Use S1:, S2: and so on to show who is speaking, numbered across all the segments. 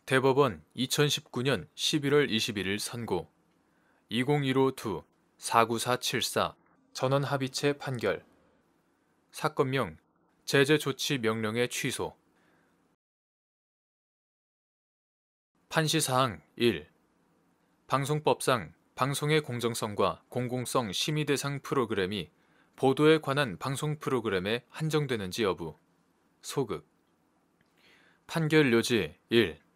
S1: 대법원 2019년 11월 21일 선고 2015-2 49474 전원합의체 판결 사건명 제재조치 명령의 취소 판시사항 1. 방송법상 방송의 공정성과 공공성 심의 대상 프로그램이 보도에 관한 방송 프로그램에 한정되는지 여부 소극 판결 요지 1.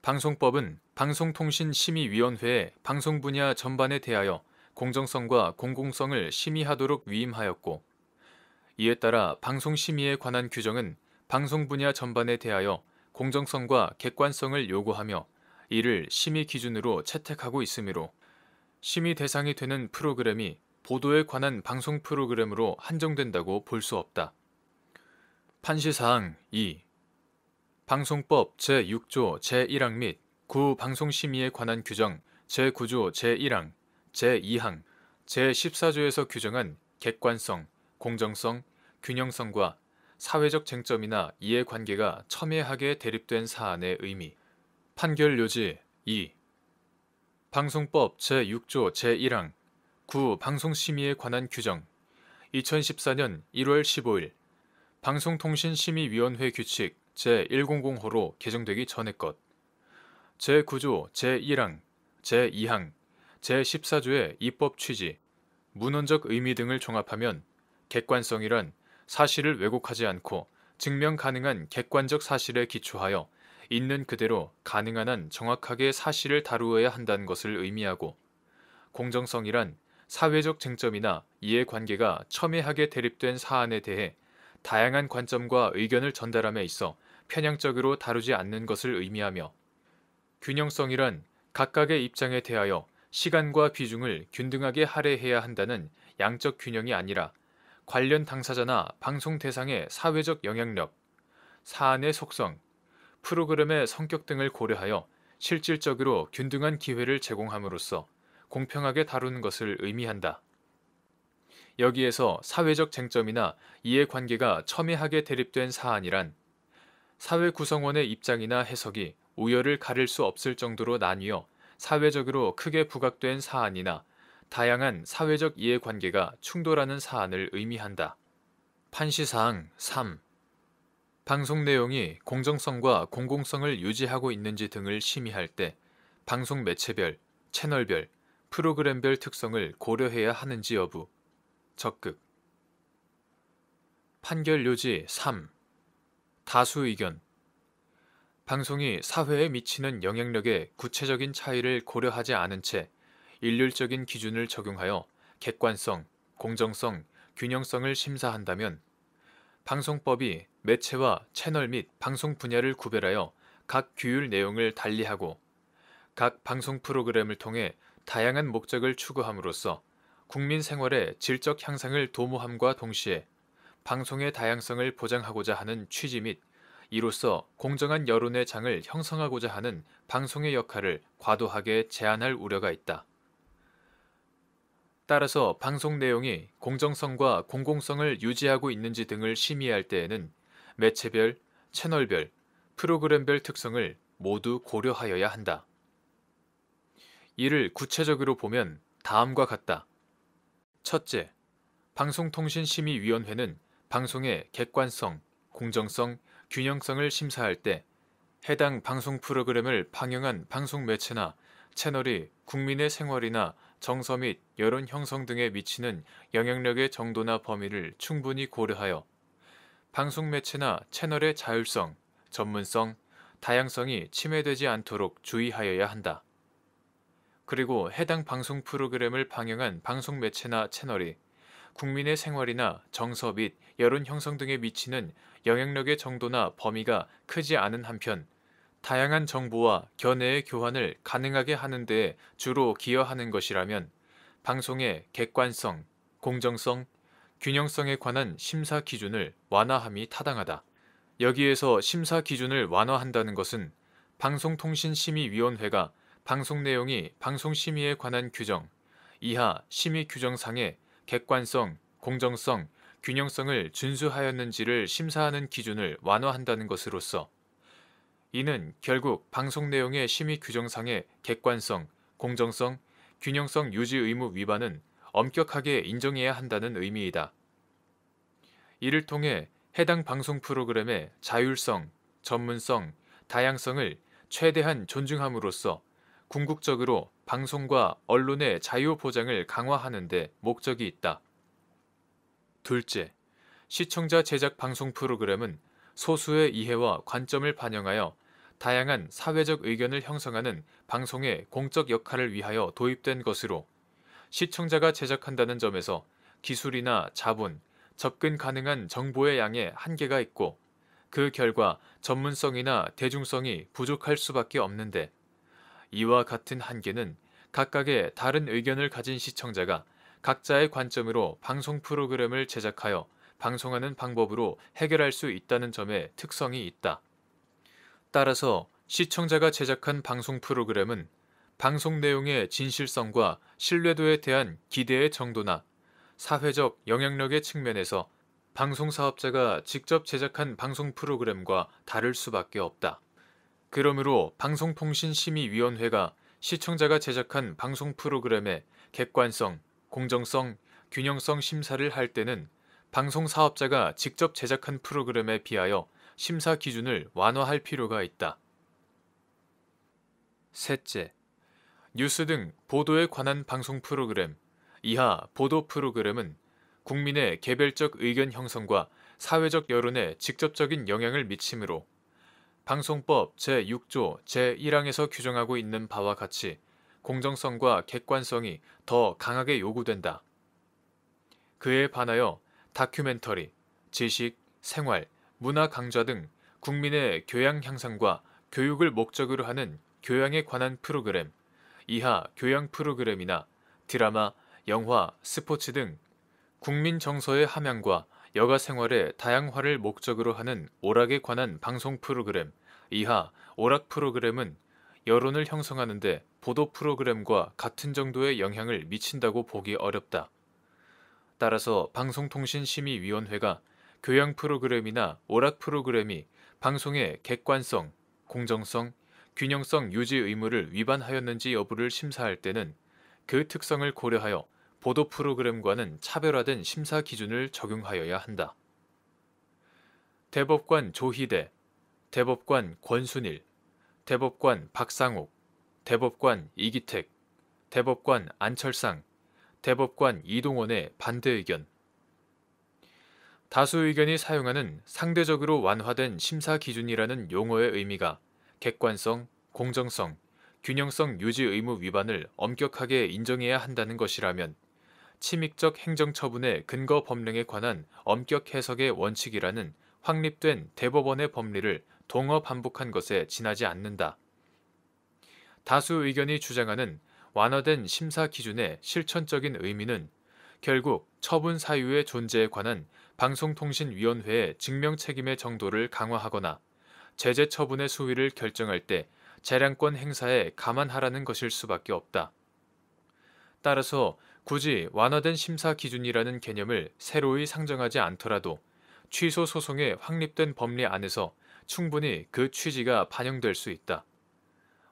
S1: 방송법은 방송통신심의위원회에 방송 분야 전반에 대하여 공정성과 공공성을 심의하도록 위임하였고, 이에 따라 방송심의에 관한 규정은 방송 분야 전반에 대하여 공정성과 객관성을 요구하며 이를 심의 기준으로 채택하고 있으므로 심의 대상이 되는 프로그램이 보도에 관한 방송 프로그램으로 한정된다고 볼 수 없다. 판시사항 2. 방송법 제6조 제1항 및 구방송심의에 관한 규정 제9조 제1항, 제2항, 제14조에서 규정한 객관성, 공정성, 균형성과 사회적 쟁점이나 이해관계가 첨예하게 대립된 사안의 의미. 판결 요지 2. 방송법 제6조 제1항, 구방송심의에 관한 규정 2014년 1월 15일 방송통신심의위원회 규칙 제100호로 개정되기 전의 것 제9조 제1항, 제2항, 제14조의 입법 취지, 문헌적 의미 등을 종합하면 객관성이란 사실을 왜곡하지 않고 증명 가능한 객관적 사실에 기초하여 있는 그대로 가능한 한 정확하게 사실을 다루어야 한다는 것을 의미하고, 공정성이란 사회적 쟁점이나 이해관계가 첨예하게 대립된 사안에 대해 다양한 관점과 의견을 전달함에 있어 편향적으로 다루지 않는 것을 의미하며, 균형성이란 각각의 입장에 대하여 시간과 비중을 균등하게 할애해야 한다는 양적 균형이 아니라 관련 당사자나 방송 대상의 사회적 영향력, 사안의 속성, 프로그램의 성격 등을 고려하여 실질적으로 균등한 기회를 제공함으로써 공평하게 다루는 것을 의미한다. 여기에서 사회적 쟁점이나 이해관계가 첨예하게 대립된 사안이란 사회 구성원의 입장이나 해석이 우열을 가릴 수 없을 정도로 나뉘어 사회적으로 크게 부각된 사안이나 다양한 사회적 이해관계가 충돌하는 사안을 의미한다. 판시사항 3. 방송 내용이 공정성과 공공성을 유지하고 있는지 등을 심의할 때 방송 매체별, 채널별, 프로그램별 특성을 고려해야 하는지 여부 적극 판결 요지 3. 다수 의견 방송이 사회에 미치는 영향력의 구체적인 차이를 고려하지 않은 채 일률적인 기준을 적용하여 객관성, 공정성, 균형성을 심사한다면 방송법이 매체와 채널 및 방송 분야를 구별하여 각 규율 내용을 달리하고 각 방송 프로그램을 통해 다양한 목적을 추구함으로써 국민 생활의 질적 향상을 도모함과 동시에 방송의 다양성을 보장하고자 하는 취지 및 이로써 공정한 여론의 장을 형성하고자 하는 방송의 역할을 과도하게 제한할 우려가 있다. 따라서 방송 내용이 공정성과 공공성을 유지하고 있는지 등을 심의할 때에는 매체별, 채널별, 프로그램별 특성을 모두 고려하여야 한다. 이를 구체적으로 보면 다음과 같다. 첫째, 방송통신심의위원회는 방송의 객관성, 공정성, 균형성을 심사할 때 해당 방송 프로그램을 방영한 방송 매체나 채널이 국민의 생활이나 정서 및 여론 형성 등에 미치는 영향력의 정도나 범위를 충분히 고려하여 방송 매체나 채널의 자율성, 전문성, 다양성이 침해되지 않도록 주의하여야 한다. 그리고 해당 방송 프로그램을 방영한 방송 매체나 채널이 국민의 생활이나 정서 및 여론 형성 등에 미치는 영향력의 정도나 범위가 크지 않은 한편 다양한 정보와 견해의 교환을 가능하게 하는 데에 주로 기여하는 것이라면 방송의 객관성, 공정성, 균형성에 관한 심사 기준을 완화함이 타당하다. 여기에서 심사 기준을 완화한다는 것은 방송통신심의위원회가 방송 내용이 방송심의에 관한 규정, 이하 심의 규정상의 객관성, 공정성, 균형성을 준수하였는지를 심사하는 기준을 완화한다는 것으로서 이는 결국 방송 내용의 심의 규정상의 객관성, 공정성, 균형성 유지 의무 위반은 엄격하게 인정해야 한다는 의미이다. 이를 통해 해당 방송 프로그램의 자율성, 전문성, 다양성을 최대한 존중함으로써 궁극적으로 방송과 언론의 자유 보장을 강화하는 데 목적이 있다. 둘째, 시청자 제작 방송 프로그램은 소수의 이해와 관점을 반영하여 다양한 사회적 의견을 형성하는 방송의 공적 역할을 위하여 도입된 것으로 시청자가 제작한다는 점에서 기술이나 자본, 접근 가능한 정보의 양에 한계가 있고 그 결과 전문성이나 대중성이 부족할 수밖에 없는데 이와 같은 한계는 각각의 다른 의견을 가진 시청자가 각자의 관점으로 방송 프로그램을 제작하여 방송하는 방법으로 해결할 수 있다는 점에 특성이 있다. 따라서 시청자가 제작한 방송 프로그램은 방송 내용의 진실성과 신뢰도에 대한 기대의 정도나 사회적 영향력의 측면에서 방송 사업자가 직접 제작한 방송 프로그램과 다를 수밖에 없다. 그러므로 방송통신심의위원회가 시청자가 제작한 방송 프로그램의 객관성, 공정성, 균형성 심사를 할 때는 방송 사업자가 직접 제작한 프로그램에 비하여 심사 기준을 완화할 필요가 있다. 셋째, 뉴스 등 보도에 관한 방송 프로그램, 이하 보도 프로그램은 국민의 개별적 의견 형성과 사회적 여론에 직접적인 영향을 미치므로 방송법 제6조 제1항에서 규정하고 있는 바와 같이 공정성과 객관성이 더 강하게 요구된다. 그에 반하여 다큐멘터리, 지식, 생활, 문화 강좌 등 국민의 교양 향상과 교육을 목적으로 하는 교양에 관한 프로그램, 이하 교양 프로그램이나 드라마, 영화, 스포츠 등 국민 정서의 함양과 여가 생활의 다양화를 목적으로 하는 오락에 관한 방송 프로그램, 이하 오락 프로그램은 여론을 형성하는 데 보도 프로그램과 같은 정도의 영향을 미친다고 보기 어렵다. 따라서 방송통신심의위원회가 교양 프로그램이나 오락 프로그램이 방송의 객관성, 공정성, 균형성 유지 의무를 위반하였는지 여부를 심사할 때는 그 특성을 고려하여 보도 프로그램과는 차별화된 심사 기준을 적용하여야 한다. 대법관 조희대, 대법관 권순일, 대법관 박상옥, 대법관 이기택, 대법관 안철상, 대법관 이동원의 반대 의견. 다수 의견이 사용하는 상대적으로 완화된 심사 기준이라는 용어의 의미가 객관성, 공정성, 균형성 유지 의무 위반을 엄격하게 인정해야 한다는 것이라면 침익적 행정처분의 근거 법령에 관한 엄격 해석의 원칙이라는 확립된 대법원의 법리를 동어 반복한 것에 지나지 않는다. 다수 의견이 주장하는 완화된 심사 기준의 실천적인 의미는 결국 처분 사유의 존재에 관한 방송통신위원회의 증명 책임의 정도를 강화하거나 제재 처분의 수위를 결정할 때 재량권 행사에 감안하라는 것일 수밖에 없다. 따라서 굳이 완화된 심사 기준이라는 개념을 새로이 상정하지 않더라도 취소 소송의 확립된 법리 안에서 충분히 그 취지가 반영될 수 있다.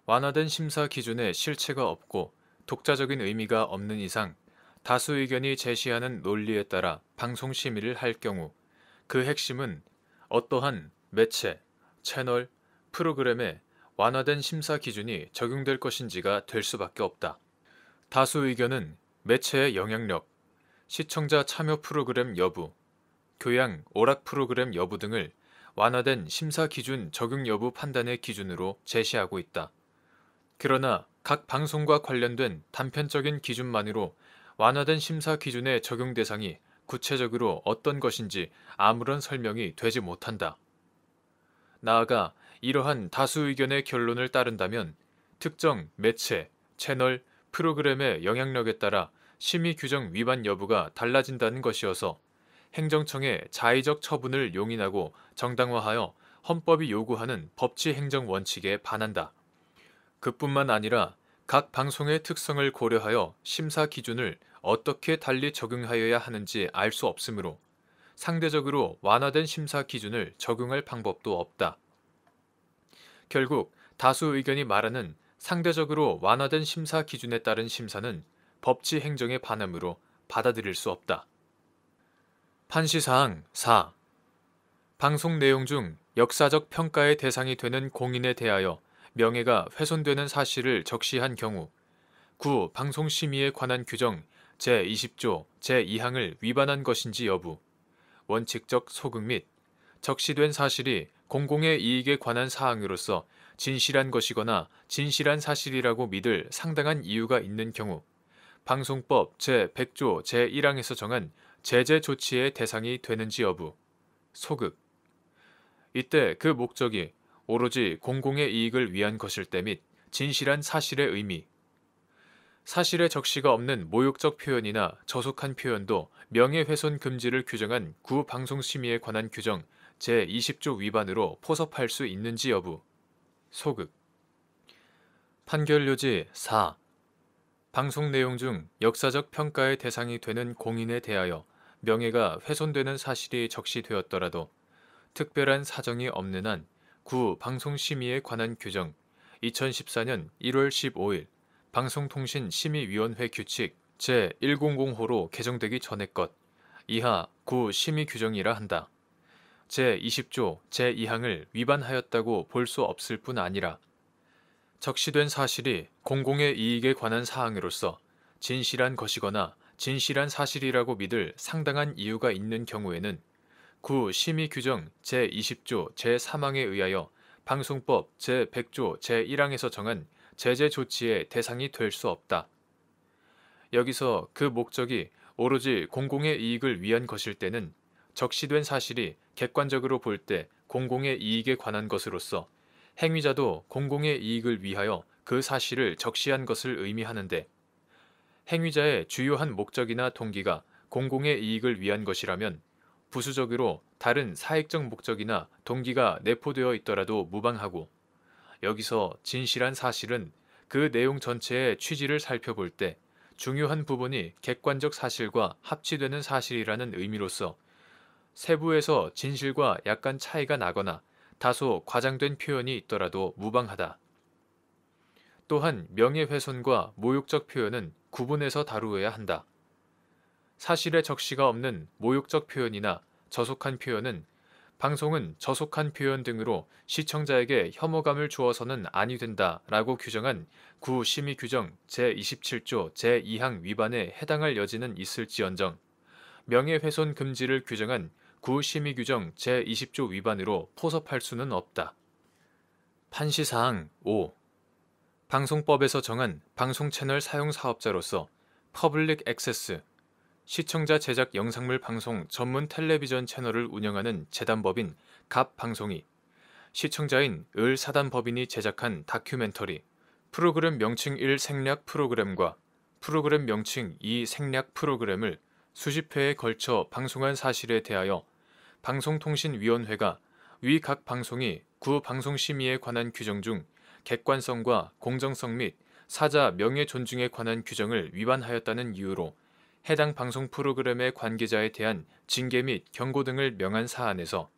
S1: 완화된 심사 기준에 실체가 없고 독자적인 의미가 없는 이상 다수 의견이 제시하는 논리에 따라 방송 심의를 할 경우 그 핵심은 어떠한 매체, 채널, 프로그램에 완화된 심사 기준이 적용될 것인지가 될 수밖에 없다. 다수 의견은 매체의 영향력, 시청자 참여 프로그램 여부, 교양, 오락 프로그램 여부 등을 완화된 심사 기준 적용 여부 판단의 기준으로 제시하고 있다. 그러나 각 방송과 관련된 단편적인 기준만으로 완화된 심사 기준의 적용 대상이 구체적으로 어떤 것인지 아무런 설명이 되지 못한다. 나아가 이러한 다수 의견의 결론을 따른다면 특정 매체, 채널, 프로그램의 영향력에 따라 심의 규정 위반 여부가 달라진다는 것이어서 행정청의 자의적 처분을 용인하고 정당화하여 헌법이 요구하는 법치 행정 원칙에 반한다. 그뿐만 아니라 각 방송의 특성을 고려하여 심사 기준을 어떻게 달리 적용하여야 하는지 알 수 없으므로 상대적으로 완화된 심사 기준을 적용할 방법도 없다. 결국 다수 의견이 말하는 상대적으로 완화된 심사 기준에 따른 심사는 법치 행정에 반하므로 받아들일 수 없다. 판시사항 4. 방송 내용 중 역사적 평가의 대상이 되는 공인에 대하여 명예가 훼손되는 사실을 적시한 경우 9. 방송심의에 관한 규정 제20조 제2항을 위반한 것인지 여부 원칙적 소극 및 적시된 사실이 공공의 이익에 관한 사항으로서 진실한 것이거나 진실한 사실이라고 믿을 상당한 이유가 있는 경우 방송법 제100조 제1항에서 정한 제재 조치의 대상이 되는지 여부 소극 이때 그 목적이 오로지 공공의 이익을 위한 것일 때 및 진실한 사실의 의미 사실의 적시가 없는 모욕적 표현이나 저속한 표현도 명예훼손 금지를 규정한 구방송심의에 관한 규정 제20조 위반으로 포섭할 수 있는지 여부 소극 판결요지 4. 방송 내용 중 역사적 평가의 대상이 되는 공인에 대하여 명예가 훼손되는 사실이 적시되었더라도 특별한 사정이 없는 한 구방송심의에 관한 규정 2014년 1월 15일 방송통신심의위원회 규칙 제100호로 개정되기 전의 것 이하 구심의 규정이라 한다. 제20조 제2항을 위반하였다고 볼 수 없을 뿐 아니라 적시된 사실이 공공의 이익에 관한 사항으로서 진실한 것이거나 진실한 사실이라고 믿을 상당한 이유가 있는 경우에는 구심의 규정 제20조 제3항에 의하여 방송법 제100조 제1항에서 정한 제재 조치의 대상이 될 수 없다. 여기서 그 목적이 오로지 공공의 이익을 위한 것일 때는 적시된 사실이 객관적으로 볼 때 공공의 이익에 관한 것으로서 행위자도 공공의 이익을 위하여 그 사실을 적시한 것을 의미하는데 행위자의 주요한 목적이나 동기가 공공의 이익을 위한 것이라면 부수적으로 다른 사익적 목적이나 동기가 내포되어 있더라도 무방하고 여기서 진실한 사실은 그 내용 전체의 취지를 살펴볼 때 중요한 부분이 객관적 사실과 합치되는 사실이라는 의미로서 세부에서 진실과 약간 차이가 나거나 다소 과장된 표현이 있더라도 무방하다. 또한 명예훼손과 모욕적 표현은 구분해서 다루어야 한다. 사실의 적시가 없는 모욕적 표현이나 저속한 표현은 방송은 저속한 표현 등으로 시청자에게 혐오감을 주어서는 아니 된다라고 규정한 구심의 규정 제27조 제2항 위반에 해당할 여지는 있을지언정 명예훼손 금지를 규정한 구심의 규정 제20조 위반으로 포섭할 수는 없다. 판시사항 5. 방송법에서 정한 방송채널 사용사업자로서 퍼블릭 액세스 시청자 제작 영상물 방송 전문 텔레비전 채널을 운영하는 재단법인 갑방송이 시청자인 을 사단법인이 제작한 다큐멘터리 프로그램 명칭 1 생략 프로그램과 프로그램 명칭 2 생략 프로그램을 수십 회에 걸쳐 방송한 사실에 대하여 방송통신위원회가 위 각 방송이 구방송심의에 관한 규정 중 객관성과 공정성 및 사자 명예 존중에 관한 규정을 위반하였다는 이유로 해당 방송 프로그램의 관계자에 대한 징계 및 경고 등을 명한 사안에서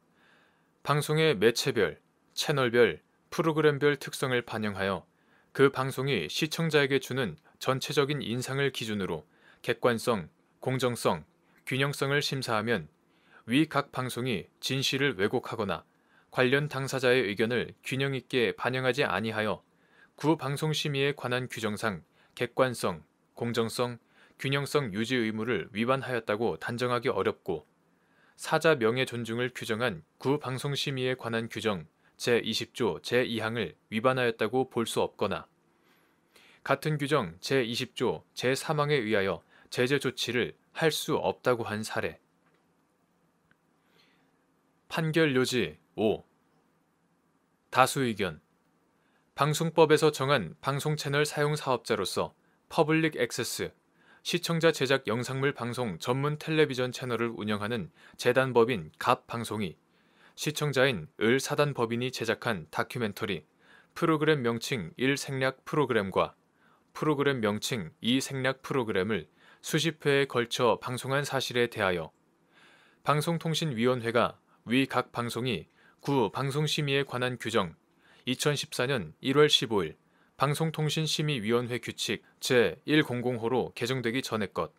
S1: 방송의 매체별, 채널별, 프로그램별 특성을 반영하여 그 방송이 시청자에게 주는 전체적인 인상을 기준으로 객관성, 공정성, 균형성을 심사하면 위 각 방송이 진실을 왜곡하거나 관련 당사자의 의견을 균형 있게 반영하지 아니하여 구방송심의에 관한 규정상 객관성, 공정성, 균형성 유지 의무를 위반하였다고 단정하기 어렵고 사자 명예 존중을 규정한 구방송심의에 관한 규정 제20조 제2항을 위반하였다고 볼 수 없거나 같은 규정 제20조 제3항에 의하여 제재 조치를 할 수 없다고 한 사례. 판결요지 5. 다수 의견 방송법에서 정한 방송채널 사용사업자로서 퍼블릭 액세스 시청자 제작 영상물 방송 전문 텔레비전 채널을 운영하는 재단법인 갑방송이 시청자인 을 사단법인이 제작한 다큐멘터리 프로그램 명칭 1 생략 프로그램과 프로그램 명칭 2 생략 프로그램을 수십 회에 걸쳐 방송한 사실에 대하여 방송통신위원회가 위 각 방송이 구방송심의에 관한 규정 2014년 1월 15일 방송통신심의위원회 규칙 제100호로 개정되기 전의 것.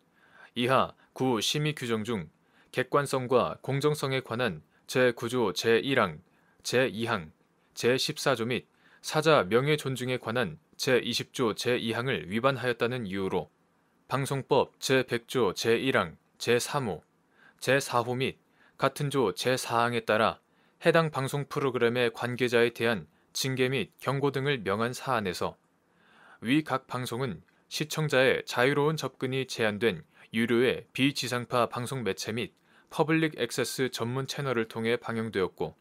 S1: 이하 구 심의 규정 중 객관성과 공정성에 관한 제9조 제1항, 제2항, 제14조 및 사자 명예 존중에 관한 제20조 제2항을 위반하였다는 이유로 방송법 제100조 제1항, 제3호, 제4호 및 같은 조 제4항에 따라 해당 방송 프로그램의 관계자에 대한 징계 및 경고 등을 명한 사안에서 위 각 방송은 시청자의 자유로운 접근이 제한된 유료의 비지상파 방송 매체 및 퍼블릭 액세스 전문 채널을 통해 방영되었고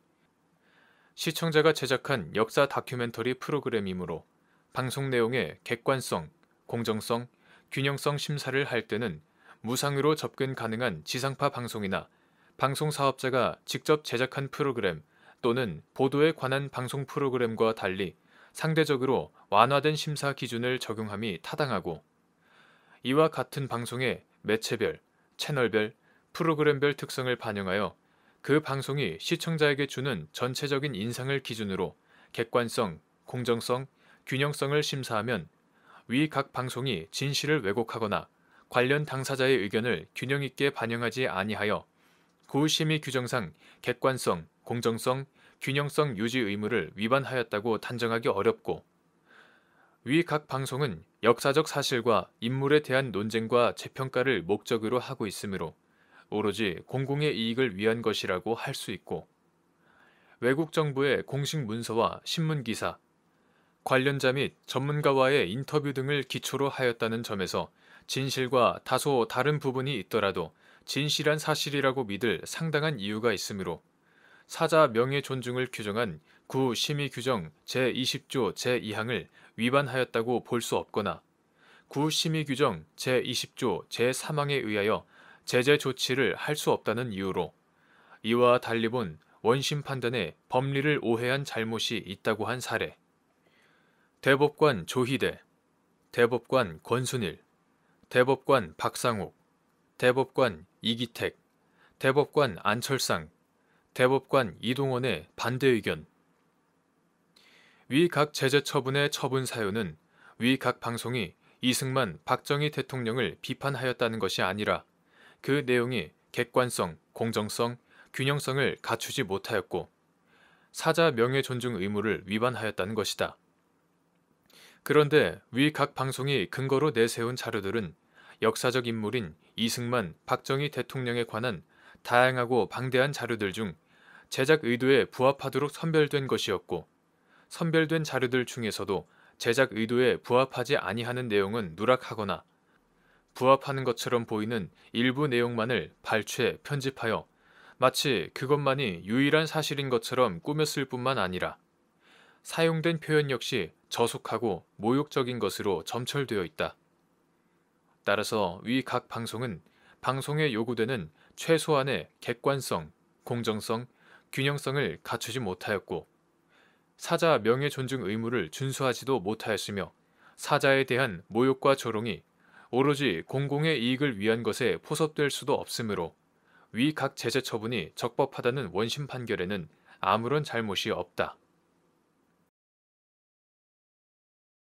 S1: 시청자가 제작한 역사 다큐멘터리 프로그램이므로 방송 내용의 객관성, 공정성, 균형성 심사를 할 때는 무상으로 접근 가능한 지상파 방송이나 방송 사업자가 직접 제작한 프로그램 또는 보도에 관한 방송 프로그램과 달리 상대적으로 완화된 심사 기준을 적용함이 타당하고 이와 같은 방송의 매체별, 채널별, 프로그램별 특성을 반영하여 그 방송이 시청자에게 주는 전체적인 인상을 기준으로 객관성, 공정성, 균형성을 심사하면 위 각 방송이 진실을 왜곡하거나 관련 당사자의 의견을 균형 있게 반영하지 아니하여 구심의 규정상 객관성, 공정성, 균형성 유지 의무를 위반하였다고 단정하기 어렵고 위 각 방송은 역사적 사실과 인물에 대한 논쟁과 재평가를 목적으로 하고 있으므로 오로지 공공의 이익을 위한 것이라고 할 수 있고 외국 정부의 공식 문서와 신문 기사, 관련자 및 전문가와의 인터뷰 등을 기초로 하였다는 점에서 진실과 다소 다른 부분이 있더라도 진실한 사실이라고 믿을 상당한 이유가 있으므로 사자 명예 존중을 규정한 구 심의 규정 제20조 제2항을 위반하였다고 볼 수 없거나 구 심의 규정 제20조 제3항에 의하여 제재 조치를 할 수 없다는 이유로 이와 달리 본 원심 판단에 법리를 오해한 잘못이 있다고 한 사례. 대법관 조희대, 대법관 권순일, 대법관 박상욱, 대법관 이기택, 대법관 안철상, 대법관 이동원의 반대 의견. 위 각 제재 처분의 처분 사유는 위 각 방송이 이승만, 박정희 대통령을 비판하였다는 것이 아니라 그 내용이 객관성, 공정성, 균형성을 갖추지 못하였고 사자 명예 존중 의무를 위반하였다는 것이다. 그런데 위 각 방송이 근거로 내세운 자료들은 역사적 인물인 이승만, 박정희 대통령에 관한 다양하고 방대한 자료들 중 제작 의도에 부합하도록 선별된 것이었고 선별된 자료들 중에서도 제작 의도에 부합하지 아니하는 내용은 누락하거나 부합하는 것처럼 보이는 일부 내용만을 발췌, 편집하여 마치 그것만이 유일한 사실인 것처럼 꾸몄을 뿐만 아니라 사용된 표현 역시 저속하고 모욕적인 것으로 점철되어 있다. 따라서 위 각 방송은 방송에 요구되는 최소한의 객관성, 공정성, 균형성을 갖추지 못하였고 사자 명예 존중 의무를 준수하지도 못하였으며 사자에 대한 모욕과 조롱이 오로지 공공의 이익을 위한 것에 포섭될 수도 없으므로 위 각 제재 처분이 적법하다는 원심 판결에는 아무런 잘못이 없다.